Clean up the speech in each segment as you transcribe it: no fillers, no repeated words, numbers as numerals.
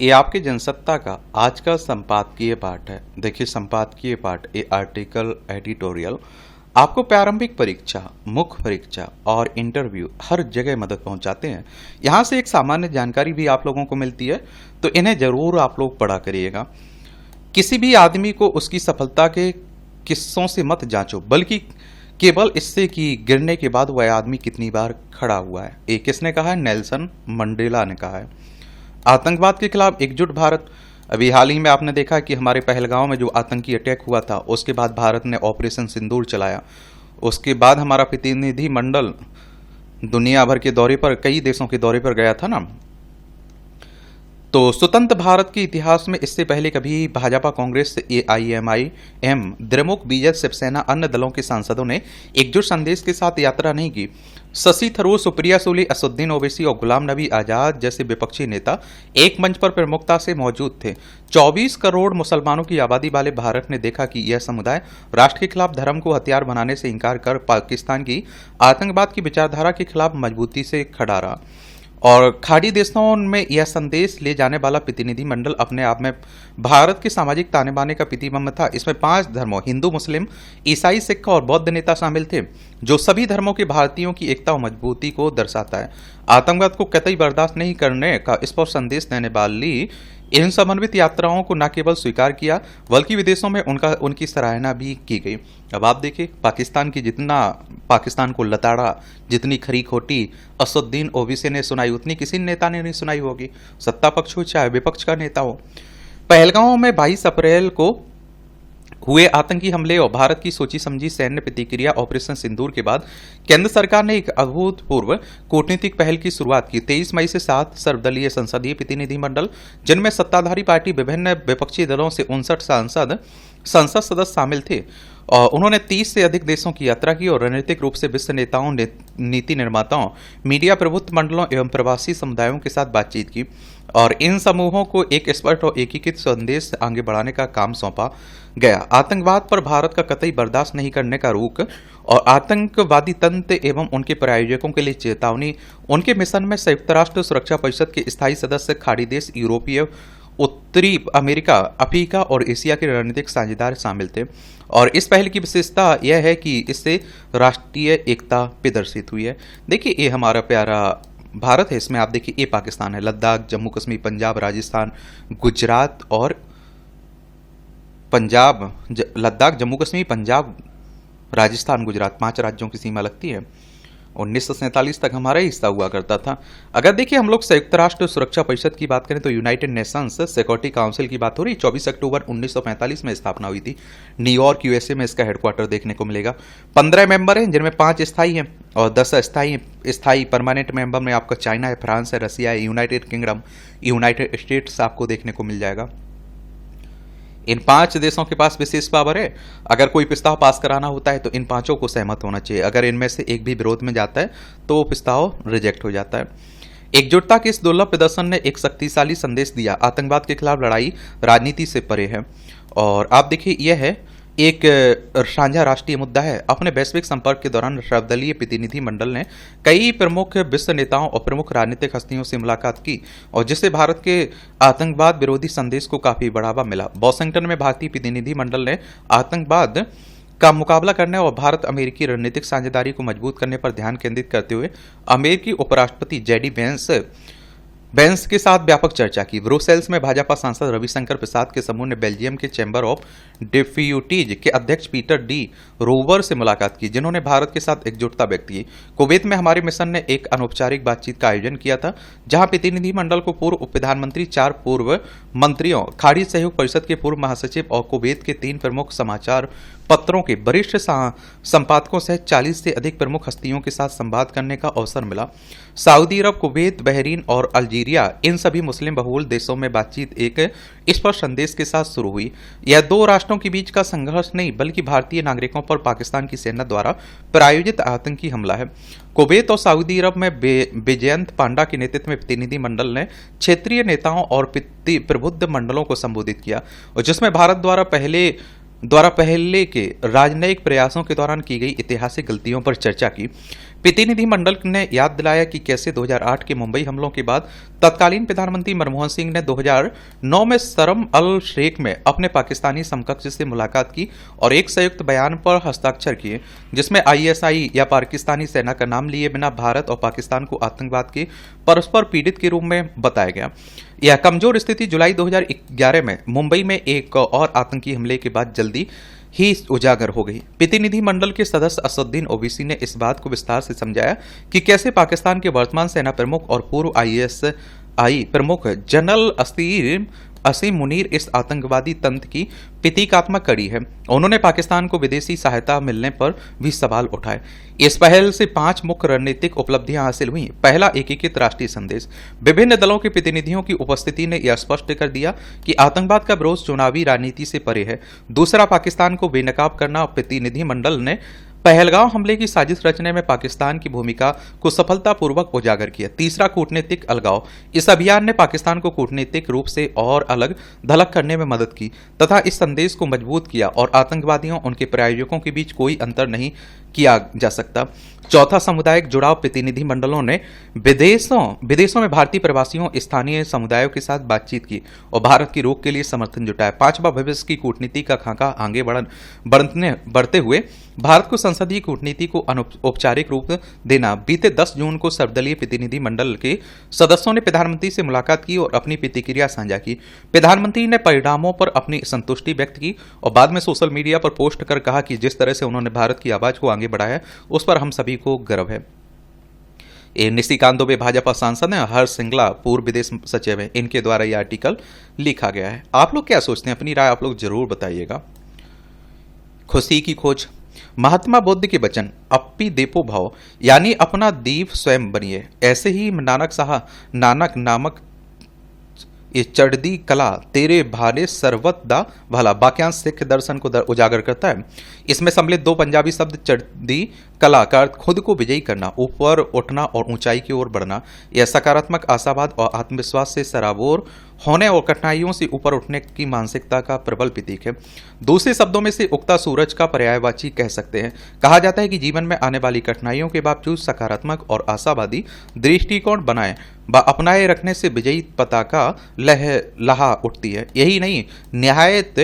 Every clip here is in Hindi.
ये आपकी जनसत्ता का आज का संपादकीय पाठ है। देखिए, संपादकीय पाठ ये आर्टिकल एडिटोरियल आपको प्रारंभिक परीक्षा, मुख्य परीक्षा और इंटरव्यू हर जगह मदद पहुंचाते हैं। यहाँ से एक सामान्य जानकारी भी आप लोगों को मिलती है, तो इन्हें जरूर आप लोग पढ़ा करिएगा। किसी भी आदमी को उसकी सफलता के किस्सों से मत जांचो, बल्कि केवल इससे कि गिरने के बाद वह आदमी कितनी बार खड़ा हुआ है। ये किसने कहा है? नेल्सन मंडेला ने कहा है। आतंकवाद के खिलाफ एकजुट भारत। अभी हाल ही में आपने देखा कि हमारे पहलगांव में जो आतंकी अटैक हुआ था, उसके बाद भारत ने ऑपरेशन सिंदूर चलाया। उसके बाद हमारा प्रतिनिधि मंडल दुनिया भर के दौरे पर, कई देशों के दौरे पर गया था ना। तो स्वतंत्र भारत के इतिहास में इससे पहले कभी भाजपा, कांग्रेस, AIMIM, द्रमुक, बीजेपी, शिवसेना, अन्य दलों के सांसदों ने एकजुट संदेश के साथ यात्रा नहीं की। शशि थरूर, सुप्रिया सुले, असदुद्दीन ओवैसी और गुलाम नबी आजाद जैसे विपक्षी नेता एक मंच पर प्रमुखता से मौजूद थे। 24 करोड़ मुसलमानों की आबादी वाले भारत ने देखा कि यह समुदाय राष्ट्र के खिलाफ धर्म को हथियार बनाने से इंकार कर पाकिस्तान की आतंकवाद की विचारधारा के खिलाफ मजबूती से खड़ा रहा। और खाड़ी देशों में यह संदेश ले जाने वाला प्रतिनिधि मंडल अपने आप में भारत के सामाजिक ताने बाने का प्रतिबिंब था। इसमें 5 धर्मों, हिंदू, मुस्लिम, ईसाई, सिख और बौद्ध नेता शामिल थे, जो सभी धर्मों के भारतीयों की एकता और मजबूती को दर्शाता है। आतंकवाद को कतई बर्दाश्त नहीं करने का स्पष्ट संदेश देने वाली इन समन्वित यात्राओं को न केवल स्वीकार किया, बल्कि विदेशों में उनकी सराहना भी की गई। अब आप देखिए, पाकिस्तान को लताड़ा, जितनी खरी खोटी असदुद्दीन ओवैसी ने सुनाई, उतनी किसी नेता ने नहीं सुनाई होगी, सत्ता पक्ष हो चाहे विपक्ष का नेता हो। पहलगांव में 22 अप्रैल को हुए आतंकी हमले और भारत की सोची समझी सैन्य प्रतिक्रिया ऑपरेशन सिंदूर के बाद केंद्र सरकार ने एक अभूतपूर्व कूटनीतिक पहल की शुरुआत की। 23 मई से 7 सर्वदलीय संसदीय प्रतिनिधिमंडल, जिनमें सत्ताधारी पार्टी, विभिन्न विपक्षी दलों से 59 संसद सदस्य शामिल थे, और उन्होंने 30 से अधिक देशों की यात्रा की और रणनीतिक रूप से विश्व नेताओं, नीति निर्माताओं, मीडिया प्रभुत्व मंडलों एवं प्रवासी समुदायों के साथ बातचीत की, और इन समूहों को एक स्पष्ट और एकीकृत संदेश आगे बढ़ाने का काम सौंपा गया। आतंकवाद पर भारत का कतई बर्दाश्त नहीं करने का रुख और आतंकवादी तंत्र एवं उनके प्रायोजकों के लिए चेतावनी। उनके मिशन में संयुक्त राष्ट्र सुरक्षा परिषद के स्थायी सदस्य, खाड़ी देश, यूरोपीय, उत्तरी अमेरिका, अफ्रीका और एशिया के रणनीतिक साझेदार शामिल थे। और इस पहल की विशेषता यह है कि इससे राष्ट्रीय एकता प्रदर्शित हुई है। देखिए, ये हमारा प्यारा भारत है, इसमें आप देखिए ये पाकिस्तान है, लद्दाख, जम्मू कश्मीर, पंजाब, राजस्थान, गुजरात और लद्दाख, जम्मू कश्मीर, पंजाब, राजस्थान, गुजरात, 5 राज्यों की सीमा लगती है। 1947 तक हमारा ही हिस्सा हुआ करता था। अगर देखिए हम लोग संयुक्त राष्ट्र सुरक्षा परिषद की बात करें तो यूनाइटेड नेशंस सिक्योरिटी काउंसिल की बात हो रही। 24 अक्टूबर 1945 में स्थापना हुई थी। न्यूयॉर्क, USA में इसका हेडक्वार्टर देखने को मिलेगा। 15 मेंबर हैं, जिनमें 5 स्थायी हैं और 10 स्थायी परमानेंट मेंबर में आपका चाइना है, फ्रांस है, रसिया है, यूनाइटेड किंगडम, यूनाइटेड स्टेट्स आपको देखने को मिल जाएगा। इन 5 देशों के पास विशेष पावर है। अगर कोई प्रस्ताव पास कराना होता है तो इन 5 को सहमत होना चाहिए। अगर इनमें से एक भी विरोध में जाता है तो वो प्रस्ताव रिजेक्ट हो जाता है। एकजुटता के इस दुर्लभ प्रदर्शन ने एक शक्तिशाली संदेश दिया। आतंकवाद के खिलाफ लड़ाई राजनीति से परे है। और आप देखिए, यह है एक साझा राष्ट्रीय मुद्दा है। अपने वैश्विक संपर्क के दौरान सर्वदलीय प्रतिनिधि मंडल ने कई प्रमुख विश्व नेताओं और प्रमुख राजनीतिक हस्तियों से मुलाकात की, और जिससे भारत के आतंकवाद विरोधी संदेश को काफी बढ़ावा मिला। वॉशिंगटन में भारतीय प्रतिनिधि मंडल ने आतंकवाद का मुकाबला करने और भारत अमेरिकी रणनीतिक साझेदारी को मजबूत करने पर ध्यान केंद्रित करते हुए अमेरिकी उपराष्ट्रपति JD वेंस के साथ व्यापक चर्चा की। ब्रुसेल्स में भाजपा सांसद रविशंकर प्रसाद के समूह ने बेल्जियम के चैम्बर ऑफ डेप्यूटीज के अध्यक्ष पीटर डी रोवर से मुलाकात की, जिन्होंने भारत के साथ एकजुटता व्यक्त की। कुवैत में हमारे मिशन ने एक अनौपचारिक बातचीत का आयोजन किया था, जहां प्रतिनिधि मंडल को पूर्व उप प्रधानमंत्री, 4 पूर्व मंत्रियों, खाड़ी सहयोग परिषद के पूर्व महासचिव और कुवैत के 3 प्रमुख समाचार पत्रों के वरिष्ठ संपादकों सहित 40 से अधिक प्रमुख हस्तियों के साथ संवाद करने का अवसर मिला। सऊदी अरब, कुवैत, बहरीन और अल्जीरिया, इन सभी मुस्लिम बहुल देशों में बातचीत एक स्पष्ट संदेश के साथ शुरू हुई। यह 2 राष्ट्रों के बीच का संघर्ष नहीं, बल्कि भारतीय नागरिकों पर पाकिस्तान की सेना द्वारा प्रायोजित आतंकी हमला है। कुवैत और सऊदी अरब में बैजयंत पांडा के नेतृत्व में प्रतिनिधि मंडल ने क्षेत्रीय नेताओं और प्रबुद्ध मंडलों को संबोधित किया, और जिसमें भारत द्वारा पहले के राजनयिक प्रयासों के दौरान की गई ऐतिहासिक गलतियों पर चर्चा की। प्रतिनिधि मंडल ने याद दिलाया कि कैसे 2008 के मुंबई हमलों के बाद तत्कालीन प्रधानमंत्री मनमोहन सिंह ने 2009 में शर्म अल शेख में अपने पाकिस्तानी समकक्ष से मुलाकात की और एक संयुक्त बयान पर हस्ताक्षर किए, जिसमें आईएसआई या पाकिस्तानी सेना का नाम लिए बिना भारत और पाकिस्तान को आतंकवाद के परस्पर पीड़ित के रूप में बताया गया। यह कमजोर स्थिति जुलाई 2011 में मुंबई में एक और आतंकी हमले के बाद जल्दी ही उजागर हो गई। प्रतिनिधि मंडल के सदस्य असदुद्दीन ओवैसी ने इस बात को विस्तार से समझाया कि कैसे पाकिस्तान के वर्तमान सेना प्रमुख और पूर्व आईएसआई प्रमुख जनरल असीम मुनीर इस आतंकवादी तंत्र की प्रतीकात्मक कड़ी है। उन्होंने पाकिस्तान को विदेशी सहायता मिलने पर भी सवाल उठाए। इस पहल से 5 मुख्य रणनीतिक उपलब्धियां हासिल हुई। पहला, एकीकृत राष्ट्रीय संदेश। विभिन्न दलों के प्रतिनिधियों की उपस्थिति ने यह स्पष्ट कर दिया कि आतंकवाद का विरोध चुनावी राजनीति से परे है। दूसरा, पाकिस्तान को बेनकाब करना। प्रतिनिधि मंडल ने पहलगांव हमले की साजिश रचने में पाकिस्तान की भूमिका को सफलतापूर्वक उजागर किया। तीसरा, कूटनीतिक अलगाव। इस अभियान ने पाकिस्तान को कूटनीतिक रूप से और अलग थलग करने में मदद की तथा इस संदेश को मजबूत किया और आतंकवादियों उनके प्रायोजकों के बीच कोई अंतर नहीं किया जा सकता। चौथा, सामुदायिक जुड़ाव। प्रतिनिधि मंडलों ने विदेशों में भारतीय प्रवासियों, स्थानीय समुदायों के साथ बातचीत की और भारत की रोक के लिए समर्थन जुटाया। पांचवा, भविष्य की कूटनीति का खाका आगे बढ़ते हुए भारत को संसदीय कूटनीति को औपचारिक रूप देना। बीते 10 जून को सर्वदलीय प्रतिनिधि मंडल के सदस्यों ने प्रधानमंत्री से मुलाकात की और अपनी प्रतिक्रिया साझा की। प्रधानमंत्री ने परिणामों पर अपनी संतुष्टि व्यक्त की और बाद में सोशल मीडिया पर पोस्ट कर कहा कि जिस तरह से उन्होंने भारत की आवाज को आगे बढ़ाया उस पर हम सभी को गर्व है। निशिकांत दुबे भाजपा सांसद हैं, हर्ष सिंगला पूर्व विदेश सचिव हैं। इनके द्वारा यह आर्टिकल लिखा गया है। आप लोग क्या सोचते हैं? अपनी राय आप लोग जरूर बताइएगा। खुशी की खोज। महात्मा बुद्ध के वचन, अप्पी देपो भाव, यानी अपना दीप स्वयं बनिए। ऐसे ही नानक नामक ये चढ़दी कला तेरे भाले सर्वत दा भला वाक्यांश सिख दर्शन को उजागर करता है। इसमें सम्मिलित 2 पंजाबी शब्द चढ़दी कला का अर्थ खुद को विजयी करना, ऊपर उठना और ऊंचाई की ओर बढ़ना। यह सकारात्मक आशावाद और आत्मविश्वास से सराबोर होने और कठिनाइयों से ऊपर उठने की मानसिकता का प्रबल प्रतीक है। दूसरे शब्दों में से उगता सूरज का पर्यायवाची कह सकते हैं। कहा जाता है कि जीवन में आने वाली कठिनाइयों के बावजूद सकारात्मक और आशावादी दृष्टिकोण बनाए अपनाए रखने से विजयी पताका लहा उठती है। यही नहीं, निहायत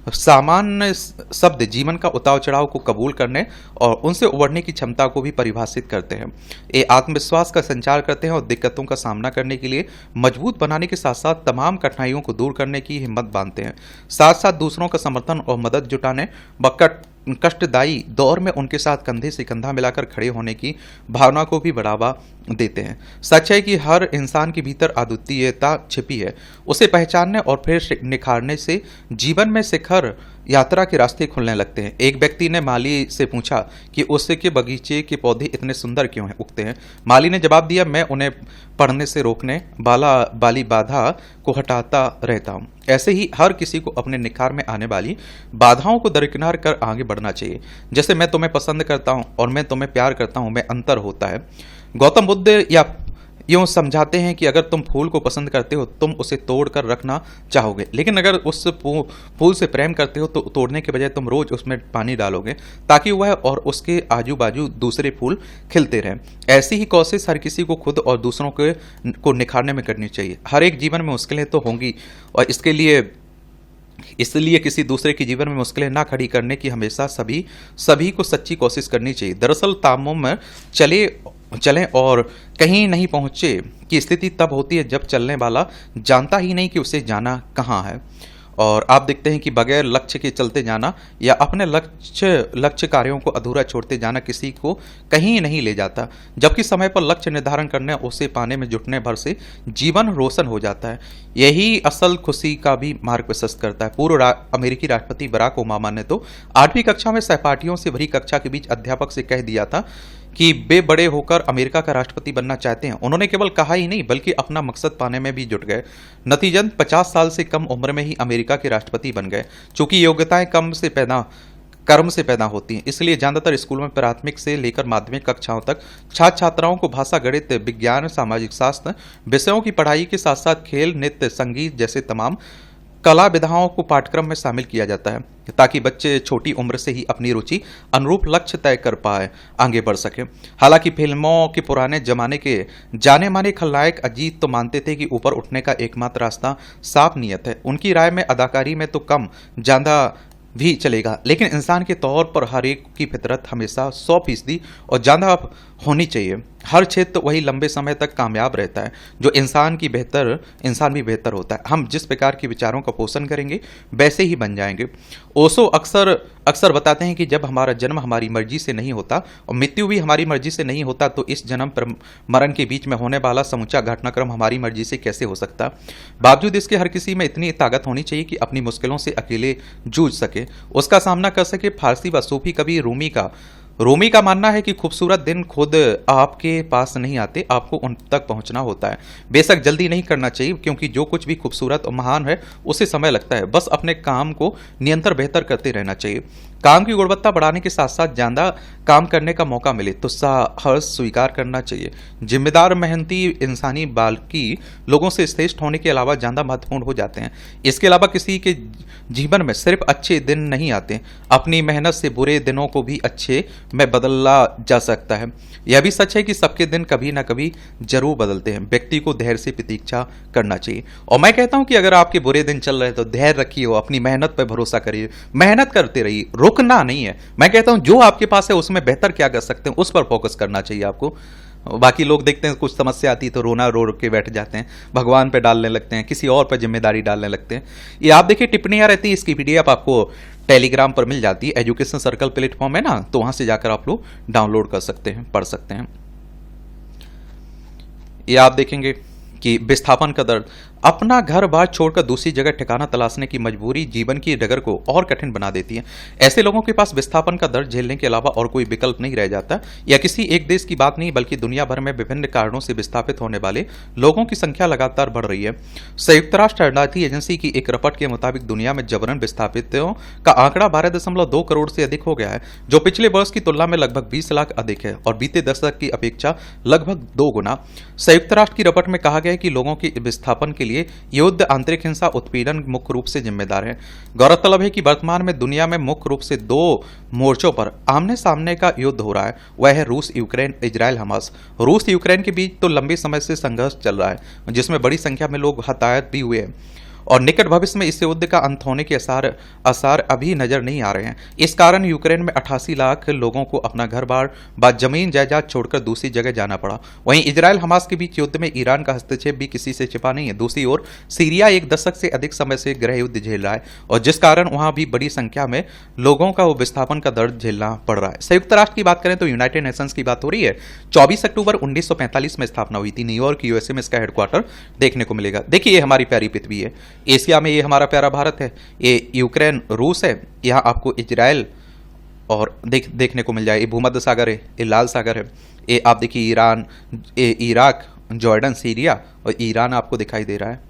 सामान्य शब्द जीवन का उतार चढ़ाव को कबूल करने और उनसे उबरने की क्षमता को भी परिभाषित करते हैं। ये आत्मविश्वास का संचार करते हैं और दिक्कतों का सामना करने के लिए मजबूत बनाने के साथ साथ तमाम कठिनाइयों को दूर करने की हिम्मत बांधते हैं। साथ साथ दूसरों का समर्थन और मदद जुटाने व कष्टदायी दौर में उनके साथ कंधे से कंधा मिलाकर खड़े होने की भावना को भी बढ़ावा देते हैं। सच है कि हर इंसान के भीतर अद्वितीयता छिपी है। उसे पहचानने और फिर निखारने से जीवन में शिखर यात्रा के रास्ते खुलने लगते हैं। एक व्यक्ति ने माली से पूछा कि उसके बगीचे के पौधे इतने सुंदर क्यों उगते हैं। माली ने जवाब दिया, मैं उन्हें पढ़ने से रोकने वाली बाधा को हटाता रहता हूँ। ऐसे ही हर किसी को अपने निखार में आने वाली बाधाओं को दरकिनार कर आगे बढ़ना चाहिए। जैसे मैं तुम्हें पसंद करता हूँ और मैं तुम्हें प्यार करता हूँ में अंतर होता है। गौतम बुद्ध या यूं समझाते हैं कि अगर तुम फूल को पसंद करते हो तुम उसे तोड़ कर रखना चाहोगे, लेकिन अगर उस फूल से प्रेम करते हो तो तोड़ने के बजाय तुम रोज उसमें पानी डालोगे ताकि वह और उसके आजू बाजू दूसरे फूल खिलते रहें। ऐसी ही कोशिश हर किसी को खुद और दूसरों को निखारने में करनी चाहिए। हर एक जीवन में मुश्किलें तो होंगी और इसलिए किसी दूसरे के जीवन में मुश्किलें ना खड़ी करने की हमेशा सभी को सच्ची कोशिश करनी चाहिए। दरअसल तामुम में चलें और कहीं नहीं पहुंचे की स्थिति तब होती है जब चलने वाला जानता ही नहीं कि उसे जाना कहाँ है। और आप देखते हैं कि बगैर लक्ष्य के चलते जाना या अपने लक्ष्य कार्यों को अधूरा छोड़ते जाना किसी को कहीं नहीं ले जाता, जबकि समय पर लक्ष्य निर्धारण करने और उसे पाने में जुटने भर से जीवन रोशन हो जाता है। यही असल खुशी का भी मार्ग प्रशस्त करता है। पूर्व अमेरिकी राष्ट्रपति बराक ओबामा ने तो 8वीं कक्षा में सहपाठियों से भरी कक्षा के बीच अध्यापक से कह दिया था कि वे बड़े होकर अमेरिका का राष्ट्रपति बनना चाहते हैं। उन्होंने केवल कहा ही नहीं बल्कि अपना मकसद पाने में भी जुट गए। नतीजतन 50 साल से कम उम्र में ही अमेरिका के राष्ट्रपति बन गए। चूंकि योग्यताएं कर्म से पैदा होती हैं, इसलिए ज्यादातर स्कूलों में प्राथमिक से लेकर माध्यमिक कक्षाओं तक छात्र छात्राओं को भाषा, गणित, विज्ञान, सामाजिक शास्त्र विषयों की पढ़ाई के साथ साथ खेल, नृत्य, संगीत जैसे तमाम कला विधाओं को पाठ्यक्रम में शामिल किया जाता है ताकि बच्चे छोटी उम्र से ही अपनी रुचि अनुरूप लक्ष्य तय कर पाए, आगे बढ़ सके। हालांकि फिल्मों के पुराने जमाने के जाने माने खलनायक अजीत तो मानते थे कि ऊपर उठने का एकमात्र रास्ता साफ नीयत है। उनकी राय में अदाकारी में तो कम ज्यादा भी चलेगा, लेकिन इंसान के तौर पर हर एक की फितरत हमेशा 100% और ज्यादा होनी चाहिए। हर क्षेत्र वही लंबे समय तक कामयाब रहता है जो इंसान भी बेहतर होता है। हम जिस प्रकार के विचारों का पोषण करेंगे वैसे ही बन जाएंगे। ओशो अक्सर बताते हैं कि जब हमारा जन्म हमारी मर्जी से नहीं होता और मृत्यु भी हमारी मर्जी से नहीं होता तो इस जन्म पर मरण के बीच में होने वाला समूचा घटनाक्रम हमारी मर्जी से कैसे हो सकता। बावजूद इसके हर किसी में इतनी ताकत होनी चाहिए कि अपनी मुश्किलों से अकेले जूझ सके, उसका सामना कर सके। फारसी व सूफी कवि रूमी का मानना है कि खूबसूरत दिन खुद आपके पास नहीं आते, आपको उन तक पहुंचना होता है। बेशक जल्दी नहीं करना चाहिए, क्योंकि जो कुछ भी खूबसूरत और महान है उसे समय लगता है। बस अपने काम को निरंतर बेहतर करते रहना चाहिए। काम की गुणवत्ता बढ़ाने के साथ साथ ज्यादा काम करने का मौका मिले तो साहस स्वीकार करना चाहिए। जिम्मेदार मेहनती इंसानी बाल्की लोगों से श्रेष्ठ होने के अलावा ज्यादा महत्वपूर्ण हो जाते हैं। इसके अलावा किसी के जीवन में सिर्फ अच्छे दिन नहीं आते, अपनी मेहनत से बुरे दिनों को भी अच्छे में बदला जा सकता है। यह भी सच है कि सबके दिन कभी ना कभी जरूर बदलते हैं। व्यक्ति को धैर्य से प्रतीक्षा करना चाहिए। और मैं कहता हूं कि अगर आपके बुरे दिन चल रहे हैं तो धैर्य रखिए, अपनी मेहनत पर भरोसा करिए, मेहनत करते रहिए, रुकना नहीं है। मैं कहता हूं जो आपके पास है उसमें बेहतर क्या कर सकते हैं उस पर फोकस करना चाहिए आपको। बाकी लोग देखते हैं कुछ समस्या आती है तो रोना रो के बैठ जाते हैं, भगवान पे डालने लगते हैं, किसी और पर जिम्मेदारी डालने लगते हैं। ये आप देखिए टिप्पणियां रहती है, इसकी पीडीएफ आपको टेलीग्राम पर मिल जाती है। एजुकेशन सर्कल प्लेटफॉर्म है ना, तो वहां से जाकर आप लोग डाउनलोड कर सकते हैं, पढ़ सकते हैं। ये आप देखेंगे कि विस्थापन का दर्द, अपना घर बार छोड़कर दूसरी जगह ठिकाना तलाशने की मजबूरी जीवन की डगर को और कठिन बना देती है। ऐसे लोगों के पास विस्थापन का दर्द झेलने के अलावा और कोई विकल्प नहीं रह जाता। यह किसी एक देश की बात नहीं बल्कि दुनिया भर में विभिन्न कारणों से विस्थापित होने वाले लोगों की संख्या लगातार बढ़ रही है। संयुक्त राष्ट्र शरणार्थी एजेंसी की एक रिपोर्ट के मुताबिक दुनिया में जबरन विस्थापितों का आंकड़ा 12.2 करोड़ से अधिक हो गया है, जो पिछले वर्ष की तुलना में लगभग 20 लाख अधिक है और बीते दशक की अपेक्षा लगभग 2 गुना। संयुक्त राष्ट्र की रिपोर्ट में कहा गया है कि लोगों के विस्थापन के लिए युद्ध, आंतरिक हिंसा, उत्पीड़न मुख्य रूप से जिम्मेदार है। गौरतलब है कि वर्तमान में दुनिया में मुख्य रूप से 2 मोर्चों पर आमने सामने का युद्ध हो रहा है, वह है रूस यूक्रेन, इजराइल हमास। रूस यूक्रेन के बीच तो लंबे समय से संघर्ष चल रहा है जिसमें बड़ी संख्या में लोग हताहत भी हुए हैं और निकट भविष्य में इस युद्ध का अंत होने के आसार अभी नजर नहीं आ रहे हैं। इस कारण यूक्रेन में 88 लाख लोगों को अपना घर बार जमीन जायदाद छोड़कर दूसरी जगह जाना पड़ा। वहीं इजराइल हमास के बीच युद्ध में ईरान का हस्तक्षेप भी किसी से छिपा नहीं है। दूसरी ओर सीरिया 1 दशक से अधिक समय से गृह युद्ध झेल रहा है और जिस कारण वहां भी बड़ी संख्या में लोगों का विस्थापन का दर्द झेलना पड़ रहा है। संयुक्त राष्ट्र की बात करें तो यूनाइटेड नेशंस की बात हो रही है। 24 अक्टूबर 1945 में स्थापना हुई थी। न्यूयॉर्क यूएसए में इसका हेडक्वार्टर देखने को मिलेगा। देखिए ये हमारी प्यारी पृथ्वी है, एशिया में ये हमारा प्यारा भारत है, ये यूक्रेन रूस है, यहाँ आपको इजराइल और देखने को मिल जाए, ये भूमध्य सागर है, ये लाल सागर है, ये आप देखिए ईरान, ये इराक, जॉर्डन, सीरिया और ईरान आपको दिखाई दे रहा है।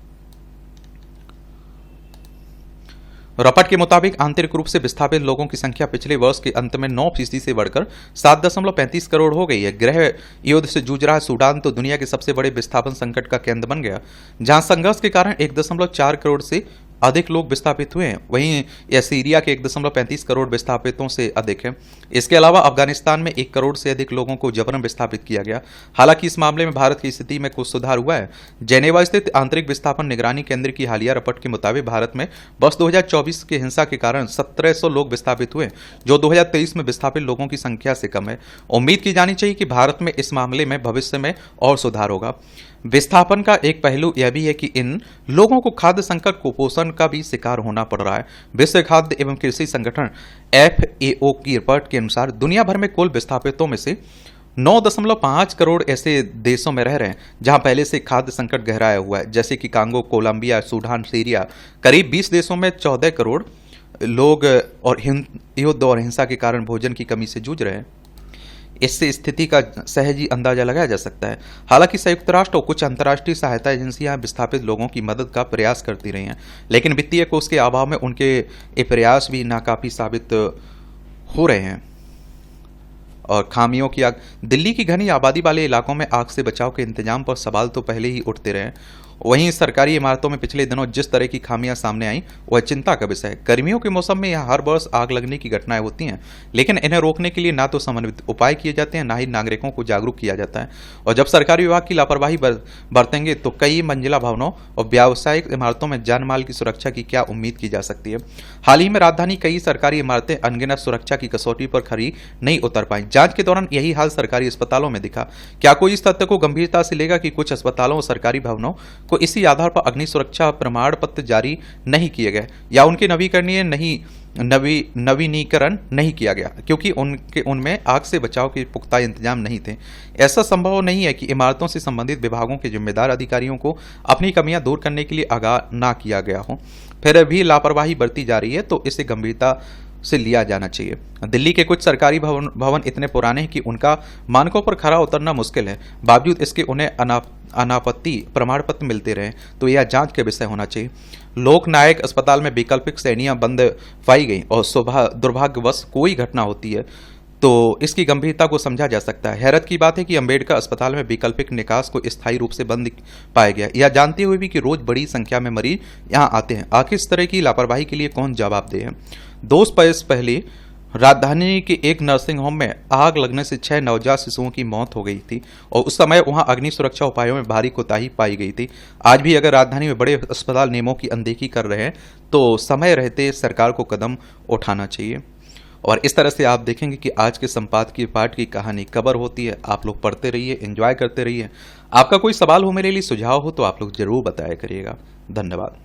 रिपोर्ट के मुताबिक आंतरिक रूप से विस्थापित लोगों की संख्या पिछले वर्ष के अंत में 9% से बढ़कर 7.35 करोड़ हो गई है। गृह युद्ध से जूझ रहा सूडान तो दुनिया के सबसे बड़े विस्थापन संकट का केंद्र बन गया, जहां संघर्ष के कारण 1.4 करोड़ से अधिक लोग विस्थापित हुए हैं। वहीं यह सीरिया के 1.35 करोड़ विस्थापितों से अधिक है। इसके अलावा अफगानिस्तान में 1 करोड़ से अधिक लोगों को जबरन विस्थापित किया गया। हालांकि इस मामले में भारत की स्थिति में कुछ सुधार हुआ है। जेनेवा स्थित आंतरिक विस्थापन निगरानी केंद्र की हालिया रिपोर्ट के मुताबिक भारत में वर्ष 2024 के हिंसा के कारण 1700 लोग विस्थापित हुए, जो 2023 में विस्थापित लोगों की संख्या से कम है। उम्मीद की जानी चाहिए कि भारत में इस मामले में भविष्य में और सुधार होगा। विस्थापन का एक पहलू यह भी है कि इन लोगों को खाद्य संकट, कुपोषण का भी शिकार होना पड़ रहा है। विश्व खाद्य एवं कृषि संगठन FAO की रिपोर्ट के अनुसार दुनिया भर में कुल विस्थापितों में से 9.5 करोड़ ऐसे देशों में रह रहे हैं जहां पहले से खाद्य संकट गहराया हुआ है, जैसे कि कांगो, कोलंबिया, सूडान, सीरिया। करीब 20 देशों में 14 करोड़ लोग और युद्ध और हिंसा के कारण भोजन की कमी से जूझ रहे हैं। इससे स्थिति का सहज ही अंदाजा लगाया जा सकता है। हालांकि संयुक्त राष्ट्र और कुछ अंतर्राष्ट्रीय सहायता एजेंसियां विस्थापित लोगों की मदद का प्रयास करती रही हैं, लेकिन वित्तीय कोष के अभाव में उनके ये प्रयास भी नाकाफी साबित हो रहे हैं। और खामियों की आग, दिल्ली की घनी आबादी वाले इलाकों में आग से बचाव के इंतजाम पर सवाल तो पहले ही उठते रहे। वहीं सरकारी इमारतों में पिछले दिनों जिस तरह की खामियां सामने आई वह चिंता का विषय है। गर्मियों के मौसम में यहाँ हर वर्ष आग लगने की घटनाएं होती हैं, लेकिन इन्हें रोकने के लिए ना तो समन्वित उपाय किए जाते हैं, ना ही नागरिकों को जागरूक किया जाता है। और जब सरकारी विभाग की लापरवाही बरतेंगे तो कई मंजिला भवनों और व्यावसायिक इमारतों में जान माल की सुरक्षा की क्या उम्मीद की जा सकती है। हाल ही में राजधानी कई सरकारी इमारतें अनगिनत सुरक्षा की कसौटी पर खरी नहीं उतर पाई। जांच के दौरान यही हाल सरकारी अस्पतालों में दिखा। क्या कोई इस तथ्य को गंभीरता से लेगा कि कुछ अस्पतालों और सरकारी भवनों को इसी आधार पर अग्नि सुरक्षा प्रमाण पत्र जारी नहीं किए गए या उनके नवीनीकरण नहीं किया गया क्योंकि उनमें आग से बचाव के पुख्ता इंतजाम नहीं थे। ऐसा संभव नहीं है कि इमारतों से संबंधित विभागों के जिम्मेदार अधिकारियों को अपनी कमियां दूर करने के लिए आगाह ना किया गया हो। फिर भी लापरवाही बरती जा रही है तो इसे गंभीरता से लिया जाना चाहिए। दिल्ली के कुछ सरकारी भवन इतने पुराने हैं कि उनका मानकों पर खरा उतरना मुश्किल है, बावजूद इसके उन्हें अनापत्ति प्रमाण पत्र मिलते रहे, तो यह जांच के विषय होना चाहिए। लोक नायक अस्पताल में वैकल्पिक श्रेणियां बंद पाई गई और दुर्भाग्यवश कोई घटना होती है तो इसकी गंभीरता को समझा जा सकता है। हैरत की बात है कि अंबेडकर अस्पताल में वैकल्पिक निकास को स्थायी रूप से बंद पाया गया, यह जानते हुए भी कि रोज बड़ी संख्या में मरीज यहां आते हैं। आखिर इस तरह की लापरवाही के लिए कौन जवाबदेह है? 2 वर्ष पहले राजधानी के एक नर्सिंग होम में आग लगने से 6 नवजात शिशुओं की मौत हो गई थी और उस समय वहां अग्नि सुरक्षा उपायों में भारी कोताही पाई गई थी। आज भी अगर राजधानी में बड़े अस्पताल नियमों की अनदेखी कर रहे हैं तो समय रहते सरकार को कदम उठाना चाहिए। और इस तरह से आप देखेंगे कि आज के संपादकीय पाठ की कहानी कवर होती है। आप लोग पढ़ते रहिए, एंजॉय करते रहिए। आपका कोई सवाल हो, मेरे लिए सुझाव हो तो आप लोग जरूर बताया करिएगा। धन्यवाद।